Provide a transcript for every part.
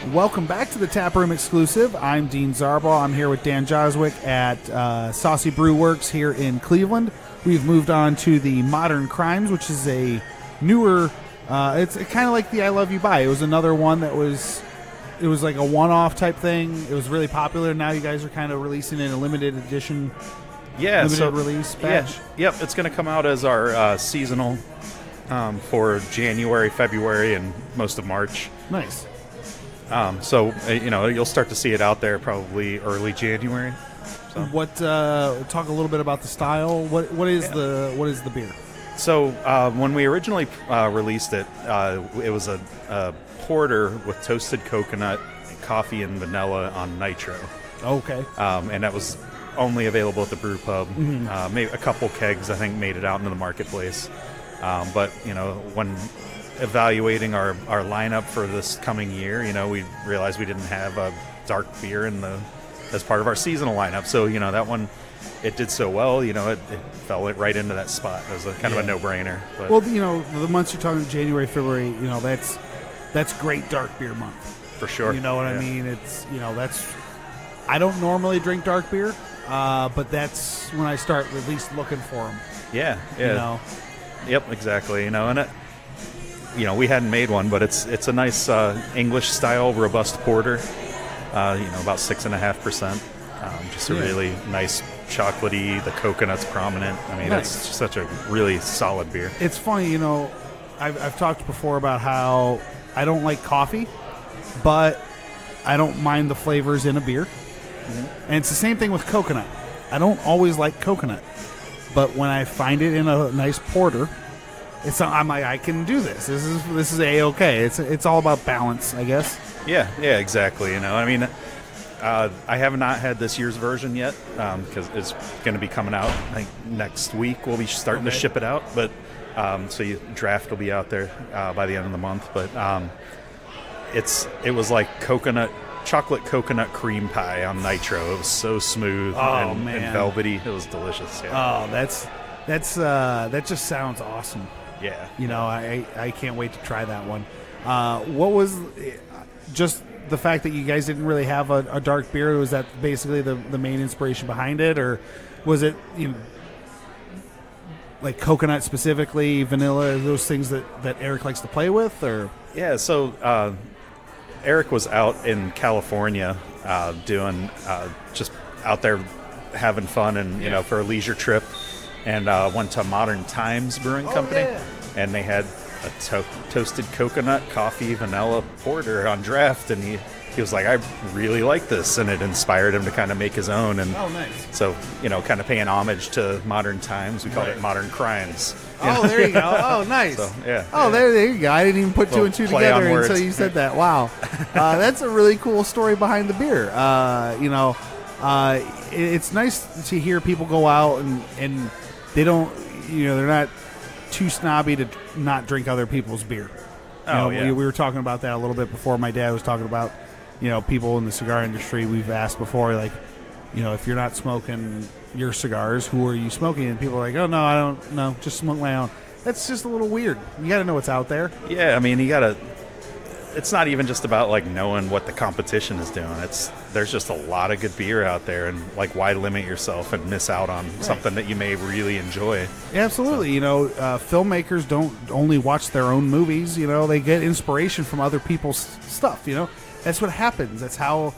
Welcome back to the Taproom Exclusive. I'm Dean Zarbaugh. I'm here with Dan Joswick at Saucy Brew Works here in Cleveland. We've moved on to the Modern Crimes, which is a newer, it's kind of like the I Love You Buy. It was another one that was like a one-off type thing. It was really popular. Now you guys are kind of releasing it in a limited edition, limited release batch. Yep, it's going to come out as our seasonal for January, February, and most of March. Nice. So you'll start to see it out there probably early January. So. Talk a little bit about the style. What is the beer? So when we originally released it, it was a porter with toasted coconut, coffee, and vanilla on nitro. Okay. And that was only available at the brew pub. Mm-hmm. Maybe a couple kegs, I think, made it out into the marketplace. But when evaluating our lineup for this coming year, we realized we didn't have a dark beer as part of our seasonal lineup. So that one, it did so well. It fell right into that spot. It was kind of a no-brainer. But. Well, the months you're talking January, February, that's great dark beer month for sure. You know what I mean? It's that's. I don't normally drink dark beer, but that's when I start at least looking for them. Yeah. Yep, exactly. And we hadn't made one, but it's a nice English style robust porter. About 6.5%. Just a really nice chocolatey. The coconut's prominent. I mean, It's such a really solid beer. It's funny, I've talked before about how I don't like coffee, but I don't mind the flavors in a beer. Mm-hmm. And it's the same thing with coconut. I don't always like coconut, but when I find it in a nice porter, I'm like, I can do this. This is A-okay. It's all about balance, I guess. Yeah, exactly. I have not had this year's version yet because it's going to be coming out. I think next week we'll be starting to ship it out. But draft will be out there by the end of the month. But it was like chocolate coconut cream pie on nitro. It was so smooth and velvety. It was delicious. Yeah. Oh, that just sounds awesome. Yeah. I can't wait to try that one. What was just the fact that you guys didn't really have a dark beer? Was that basically the main inspiration behind it, or was it like coconut specifically, vanilla, those things that Eric likes to play with? Or so Eric was out in California doing just out there having fun and for a leisure trip, and went to Modern Times Brewing Company, and they had a toasted coconut, coffee, vanilla porter on draft, and he was like, I really like this, and it inspired him to kind of make his own. And nice. So kind of paying homage to Modern Times, we called it Modern Crimes. There you go. Oh, nice. So, there you go. I didn't even put two and two together until you said that. Wow. That's a really cool story behind the beer. It's nice to hear people go out and they don't, they're not too snobby to not drink other people's beer. We were talking about that a little bit before. My dad was talking about, people in the cigar industry. We've asked before, like, if you're not smoking your cigars, who are you smoking? And people are like, oh, no, I don't, no, just smoke my own. That's just a little weird. You got to know what's out there. Yeah, I mean, you got to, it's not even just about, like, knowing what the competition is doing. There's just a lot of good beer out there, and, like, why limit yourself and miss out on something that you may really enjoy? Yeah, absolutely. Filmmakers don't only watch their own movies. They get inspiration from other people's stuff. That's what happens. That's how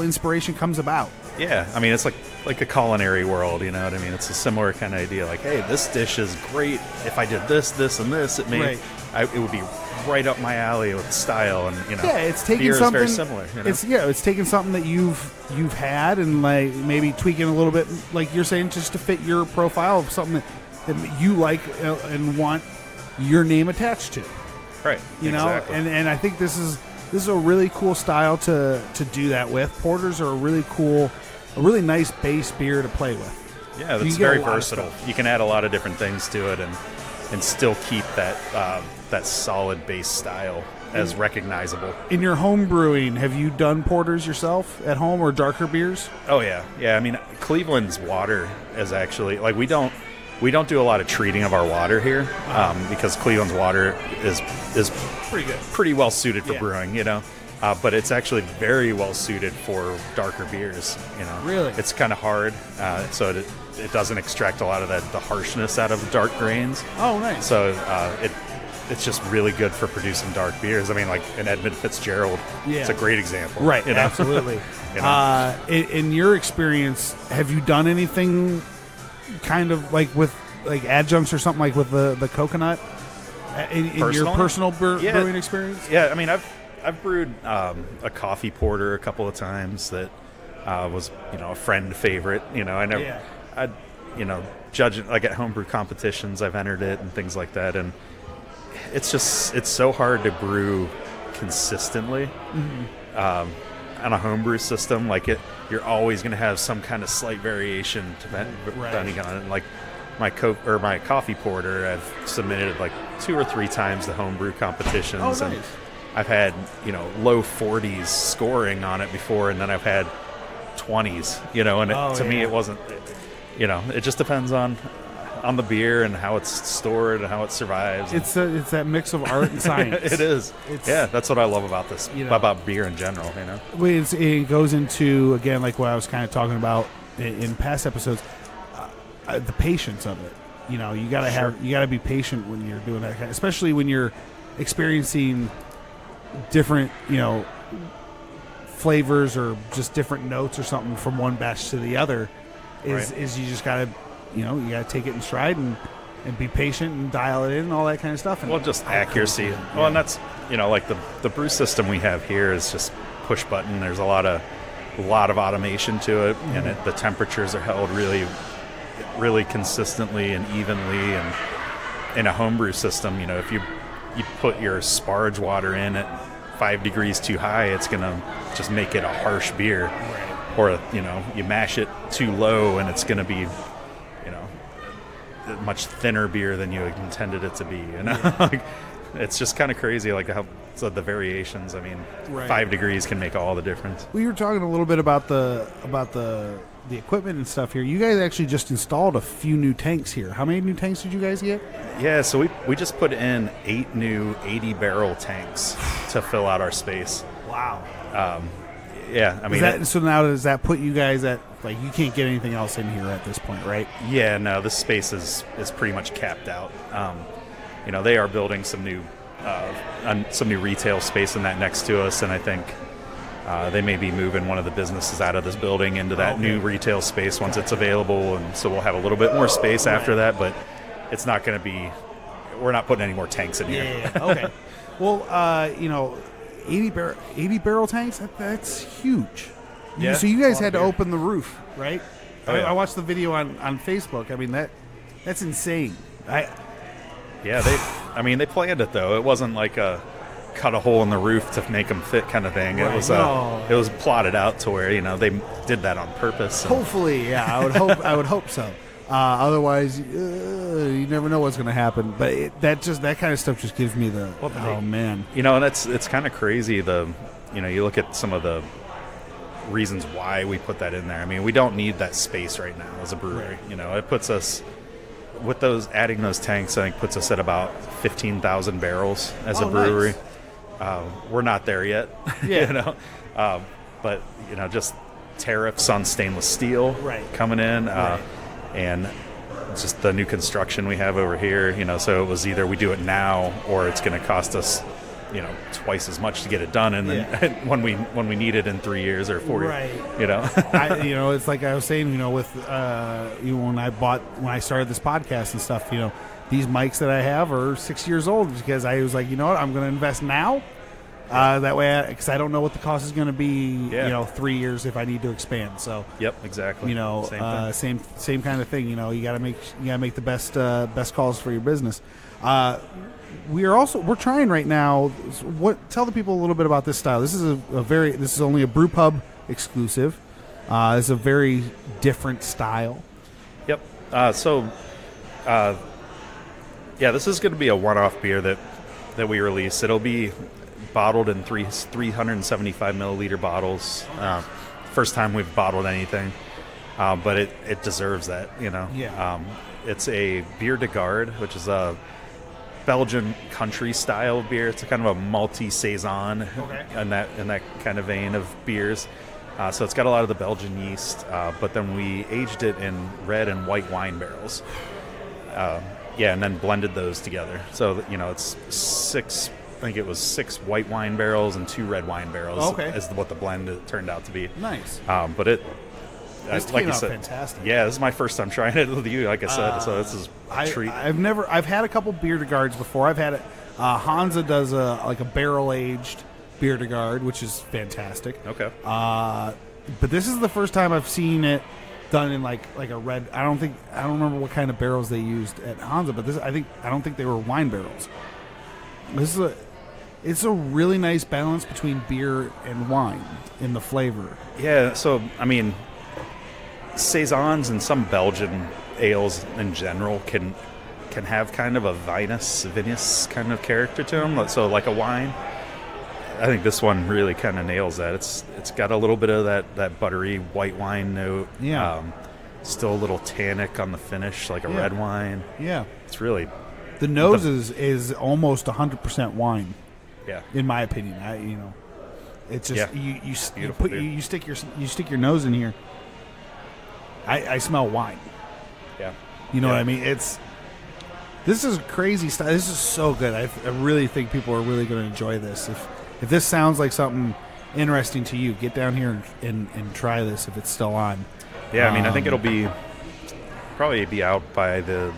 inspiration comes about. Yeah, I mean, it's like a culinary world, you know what I mean? It's a similar kind of idea. Like, hey, this dish is great. If I did this, this, and this, it would be right up my alley with style, and it's taking beer something is very similar. It's taking something that you've had and like maybe tweaking a little bit, like you're saying, just to fit your profile of something that you like and want your name attached to. Right. Exactly. And I think this is a really cool style to do that with. Porters are a really nice base beer to play with. Yeah, it's very versatile. You can add a lot of different things to it and still keep that solid base style as recognizable. In your home brewing, have you done porters yourself at home or darker beers? Oh, yeah. Yeah, I mean, Cleveland's water is actually, like, we don't we don't do a lot of treating of our water here because Cleveland's water is Pretty good. pretty well suited for brewing, you know. But it's actually very well suited for darker beers, you know. Really? It's kind of hard, so it doesn't extract a lot of the harshness out of the dark grains. Oh, nice. So it's just really good for producing dark beers. I mean, like an Edmund Fitzgerald, it's a great example. Right, you know? absolutely. You know? In your experience, have you done anything kind of like with like adjuncts or something like with the coconut in your personal brewing experience? Yeah, I mean, I've brewed a coffee porter a couple of times that was, you know, a friend favorite. You know, I you know, judging like at homebrew competitions, I've entered it and things like that, and it's so hard to brew consistently on a homebrew system. Like you're always going to have some kind of slight variation depending on it. Like my coffee porter, I've submitted like 2 or 3 times the homebrew competitions. Oh, nice. And I've had, you know, low 40s scoring on it before, and then I've had 20s, you know, and to me it wasn't, you know, it just depends on the beer and how it's stored and how it survives. It's that mix of art and science. It is. That's what I love about this, you know, about beer in general, you know. It goes into, again, like what I was kind of talking about in past episodes, the patience of it. You know, you gotta be patient when you're doing that, especially when you're experiencing different, you know, flavors or just different notes or something from one batch to the other. Is you just gotta, you know, you gotta take it in stride and be patient and dial it in and all that kind of stuff. And well, just accuracy. Well, and that's, you know, like the brew system we have here is just push button. There's a lot of automation to it, and the temperatures are held really consistently and evenly. And in a homebrew system, you know, if you put your sparge water in at 5 degrees too high, it's gonna just make it a harsh beer. Or, you know, you mash it too low and it's gonna be, you know, a much thinner beer than you intended it to be, you know. Like, it's just kind of crazy, like how the variations. I mean, 5 degrees can make all the difference. We were talking a little bit about the equipment and stuff here. You guys actually just installed a few new tanks here. How many new tanks did you guys get? Yeah, so we just put in 8 new 80-barrel tanks to fill out our space. Wow. Yeah, I mean... so now does that put you guys at, like, you can't get anything else in here at this point, right? Yeah, no, this space is pretty much capped out. You know, they are building some new retail space in that next to us, and I think they may be moving one of the businesses out of this building into that new retail space once it's available, and so we'll have a little bit more space after that, but it's not going to be... We're not putting any more tanks in here. Yeah. Okay. Well, you know... 80 barrel tanks, that's huge. Yeah, so you guys had to open the roof, right? Oh, yeah. I watched the video on Facebook. I mean, that's insane. They planned it though. It wasn't like a cut a hole in the roof to make them fit kind of thing. Right. It was plotted out to where, you know, they did that on purpose. Hopefully, yeah, I would hope so. Otherwise, you never know what's going to happen. But that kind of stuff just gives me oh man. You know, and it's kind of crazy. You know, you look at some of the reasons why we put that in there. I mean, we don't need that space right now as a brewery. Right. You know, it puts us with adding those tanks. I think puts us at about 15,000 barrels as a brewery. Nice. We're not there yet. Yeah. You know, but you know, just tariffs on stainless steel coming in. And just the new construction we have over here, you know, so it was either we do it now or it's going to cost us, you know, twice as much to get it done, and then when we need it in 3 years or 4 years, you know. You know, it's like I was saying, you know, with when I started this podcast and stuff, you know, these mics that I have are 6 years old because I was like, you know what, I'm going to invest now. That way, because I don't know what the cost is going to be, you know, 3 years if I need to expand. So, yep, exactly. You know, same kind of thing. You know, you got to make the best calls for your business. We're trying right now. Tell the people a little bit about this style. This is only a brew pub exclusive. It's a very different style. Yep. This is going to be a one-off beer that we release. It'll be bottled in 375 milliliter bottles. First time we've bottled anything, but it deserves that, you know. Yeah. It's a Bier de Garde, which is a Belgian country style beer. It's a kind of a malty saison in that kind of vein of beers. So it's got a lot of the Belgian yeast, but then we aged it in red and white wine barrels. And then blended those together. So it's 6. I think it was 6 white wine barrels and 2 red wine barrels. Is what the blend turned out to be. Nice. But it. This like came you out said, fantastic. Yeah, this is my first time trying it with you. Like I said, so this is a treat. I've had a couple Bier de Gardes before. I've had it. Hansa does a barrel aged Bier de Garde, which is fantastic. Okay. But this is the first time I've seen it done in like a red. I don't remember what kind of barrels they used at Hansa, but I don't think they were wine barrels. It's a really nice balance between beer and wine in the flavor. Yeah. So I mean, saisons and some Belgian ales in general can have kind of a vinous kind of character to them. So like a wine. I think this one really kind of nails that. It's got a little bit of that buttery white wine note. Yeah. Still a little tannic on the finish, like a red wine. Yeah. It's really the nose is almost 100% wine. Yeah. In my opinion, it's just you stick your nose in here. I smell wine. Yeah. You know what I mean? This is crazy stuff. This is so good. I really think people are really going to enjoy this. If this sounds like something interesting to you, get down here and try this if it's still on. Yeah, I mean, I think it'll probably be out by the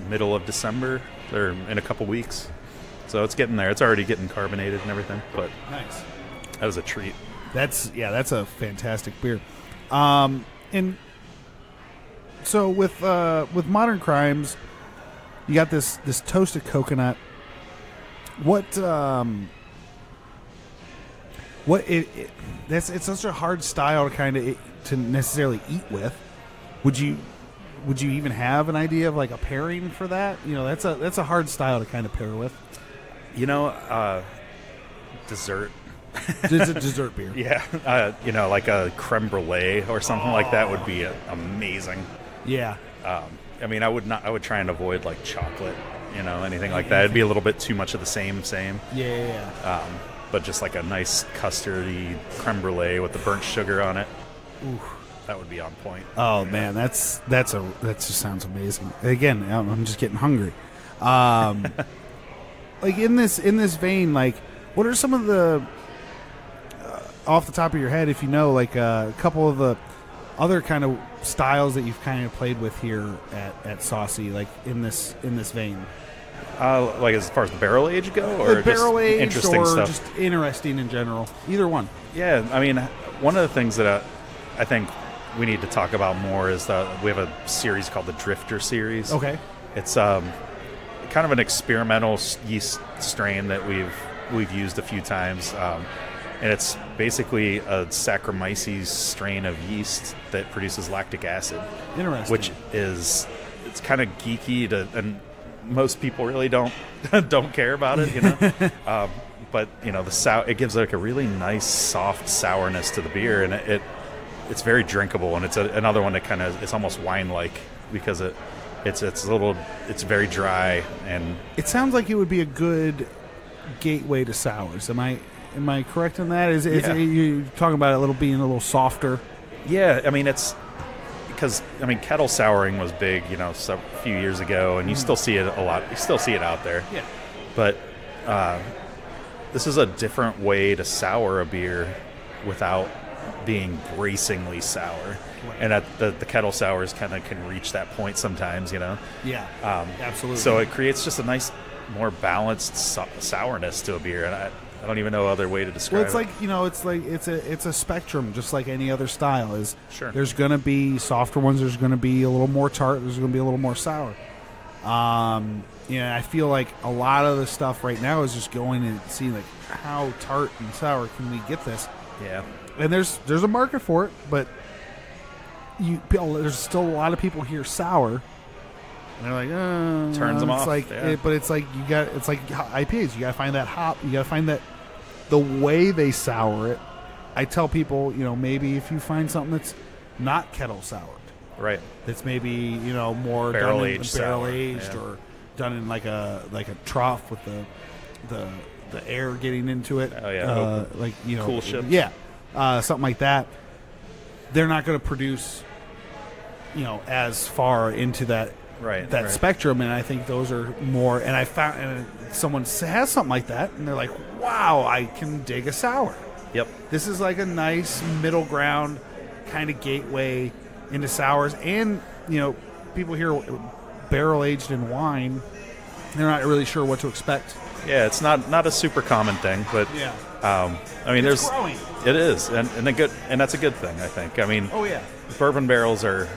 middle of December or in a couple weeks. So it's getting there. It's already getting carbonated and everything. But nice. That was a treat. That's a fantastic beer. And so with Modern Crimes, you got this toasted coconut. It's such a hard style to necessarily eat with. Would you even have an idea of like a pairing for that? That's a hard style to kind of pair with. Dessert. It's a dessert beer. Yeah. Like a creme brulee or something like that would be amazing. Yeah. I mean, I would try and avoid like chocolate, anything like that. It'd be a little bit too much of the same. Yeah. But just like a nice custardy creme brulee with the burnt sugar on it. Ooh. That would be on point. Oh man, that just sounds amazing. Again, I'm just getting hungry. Like in this vein, like what are some of the off the top of your head, if you know, like a couple of the other kind of styles that you've kind of played with here at Saucy, like in this vein? Like as far as the barrel age go, or barrel just aged, interesting or stuff? just interesting in general. Either one. Yeah, I mean, one of the things that I think we need to talk about more is that we have a series called the Drifter series. Okay. It's kind of an experimental yeast strain that we've used a few times, and it's basically a Saccharomyces strain of yeast that produces lactic acid. Interesting. Which it's kind of geeky and most people really don't care about it, but it gives like a really nice soft sourness to the beer, and it's very drinkable, and it's another one that kind of it's almost wine like because it's very dry, and it sounds like it would be a good gateway to sours. Am I correct in that? Is you talking about it being a little softer? Yeah, I mean it's. Because kettle souring was big, a few years ago, and you still see it a lot. You still see it out there. Yeah. But this is a different way to sour a beer without being bracingly sour, and the kettle sours kind of can reach that point sometimes, Yeah. Absolutely. So it creates just a nice, more balanced sourness to a beer, and I don't even know other way to describe it. Well, it's like it's a spectrum, just like any other style. Sure. There's going to be softer ones. There's going to be a little more tart. There's going to be a little more sour. I feel like a lot of the stuff right now is just going and seeing like how tart and sour can we get this. Yeah. And there's a market for it, but there's still a lot of people hear sour. And they're like, turns them off. But it's like it's like IPAs. You got to find that hop. You got to find that the way they sour it. I tell people, maybe if you find something that's not kettle soured, Right. That's maybe more barrel aged, aged, or done in like a trough with the air getting into it. Oh yeah. Cool ships. Yeah. Something like that. They're not going to produce as far into that spectrum, and I think those are more. And I found someone has something like that, and they're like, "Wow, I can dig a sour." Yep. This is like a nice middle ground kind of gateway into sours, and people hear barrel aged in wine, they're not really sure what to expect. Yeah, it's not a super common thing, but yeah. I mean, it's growing. It is, and that's a good thing, I think. I mean, oh yeah, bourbon barrels are.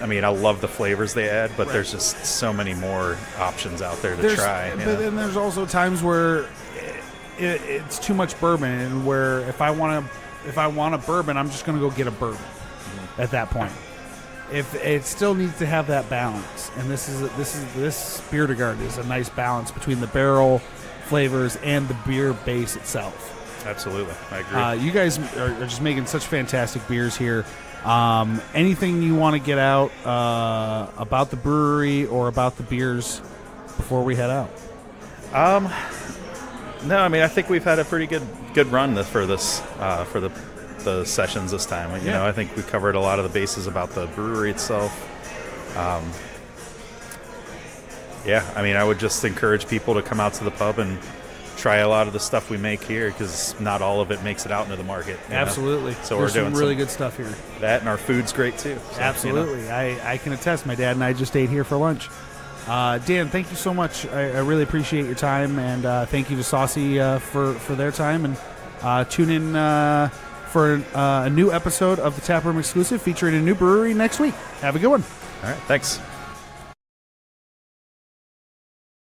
I mean, I love the flavors they add, but there's just so many more options out there to try. But then there's also times where it's too much bourbon, and where if I want a bourbon, I'm just going to go get a bourbon. At that point, if it still needs to have that balance, and this Beer-to-Guard is a nice balance between the barrel flavors and the beer base itself. Absolutely, I agree. You guys are just making such fantastic beers here. Anything you want to get out about the brewery or about the beers before we head out? No, I mean, I think we've had a pretty good run for the sessions this time. I think we covered a lot of the bases about the brewery itself. I mean, I would just encourage people to come out to the pub and try a lot of the stuff we make here, because not all of it makes it out into the market. Absolutely. So there's we're doing some really good stuff here. That, and our food's great too. So, absolutely. I can attest. My dad and I just ate here for lunch. Dan, thank you so much. I really appreciate your time, and thank you to Saucy for their time. And tune in for a new episode of the Taproom Exclusive featuring a new brewery next week. Have a good one. All right. Thanks.